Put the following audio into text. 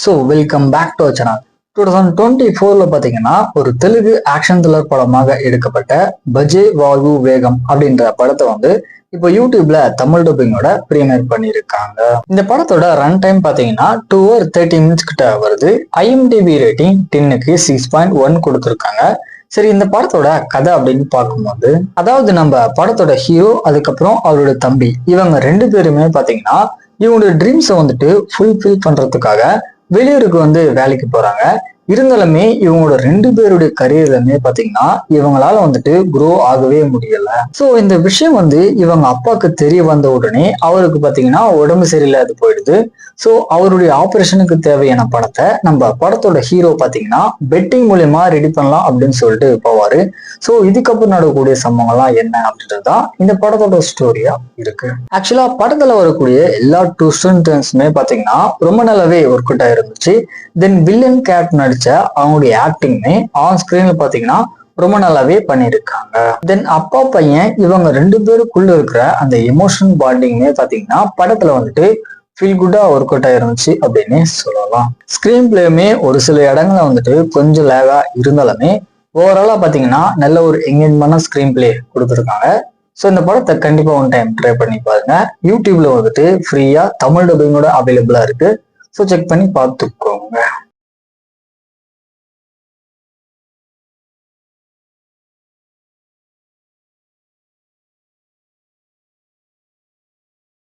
So welcome back to channel. 2024ல பாத்தீங்கன்னா ஒரு தெலுங்கு ஆக்ஷன் த்ரில்லர் படமாக எடுக்கப்பட்ட பஜே வாயு வேகம் அப்படின்ற படத்தை வந்து இப்போ யூடியூப்ல தமிழ் டப்பிங்கோட பிரீமியர் பண்ணியிருக்காங்க. இந்த படத்தோட ரன் டைம் பாத்தீங்கன்னா 2 hours 30 minutes கிட்ட வருது. IMDb ரேட்டிங் 10க்கு 6.1 கொடுத்துருக்காங்க. சரி, இந்த படத்தோட கதை அப்படின்னு பார்க்கும்போது, அதாவது நம்ம படத்தோட ஹீரோ அதுக்கப்புறம் அவரோட தம்பி இவங்க 2 பேருமே பாத்தீங்கன்னா இவங்களோட ட்ரீம்ஸை வந்துட்டு ஃபுல்ஃபில் பண்றதுக்காக வெளியூருக்கு வந்து வேலைக்கு போறாங்க. இருந்தாலுமே இவங்களோட 2 பேருடைய கரியர்லயுமே பாத்தீங்கன்னா இவங்களால வந்துட்டு குரோ ஆகவே முடியல. சோ இந்த விஷயம் வந்து இவங்க அப்பாவுக்கு தெரிய வந்த உடனே அவருக்கு பாத்தீங்கன்னா உடம்பு சரியில்லாது போயிடுது. சோ அவருடைய ஆபரேஷனுக்கு தேவையான பணத்தை நம்ம படத்தோட ஹீரோ பாத்தீங்கன்னா பெட்டிங் மூலியமா ரெடி பண்ணலாம் அப்படின்னு சொல்லிட்டு போவாரு. சோ இதுக்கப்புறம் நடக்கக்கூடிய சம்பவங்கள்லாம் என்ன அப்படின்றதுதான் இந்த படத்தோட ஸ்டோரியா இருக்கு. ஆக்சுவலா படத்துல வரக்கூடிய எல்லா ட்விஸ்ட் அண்ட் டர்ன்ஸுமே பாத்தீங்கன்னா ரொம்ப நல்லாவே ஒர்க் அவுட் ஆயிருந்துச்சு. தென் வில்லன் கேரக்டர் நடிச்ச அவங்களுடைய ஆக்டிங்மே ஆன் ஸ்கிரீன்ல பாத்தீங்கன்னா ரொம்ப நல்லாவே பண்ணியிருக்காங்க. தென் அப்பா பையன் இவங்க 2 பேருக்குள்ள இருக்கிற அந்த எமோஷனல் பாண்டிங்குமே பாத்தீங்கன்னா படத்துல வந்துட்டு ஃபீல் குட்டா ஒர்க் அவுட் ஆயிருந்துச்சு அப்படின்னு சொல்லலாம். ஸ்கிரீன் பிளேயுமே ஒரு சில இடங்கள்ல வந்துட்டு கொஞ்சம் லேகா இருந்தாலுமே ஓவராலா பாத்தீங்கன்னா நல்ல ஒரு என்கேஜ்மென்டான ஸ்கிரீன் பிளே கொடுத்துருக்காங்க. ஸோ இந்த படத்தை கண்டிப்பா ஒன் டைம் ட்ரை பண்ணி பாருங்க. யூடியூப்ல வந்துட்டு ஃப்ரீயா தமிழ் டப்பிங்கோட அவைலபிளா இருக்கு. ஸோ செக் பண்ணி பார்த்துக்கோங்க.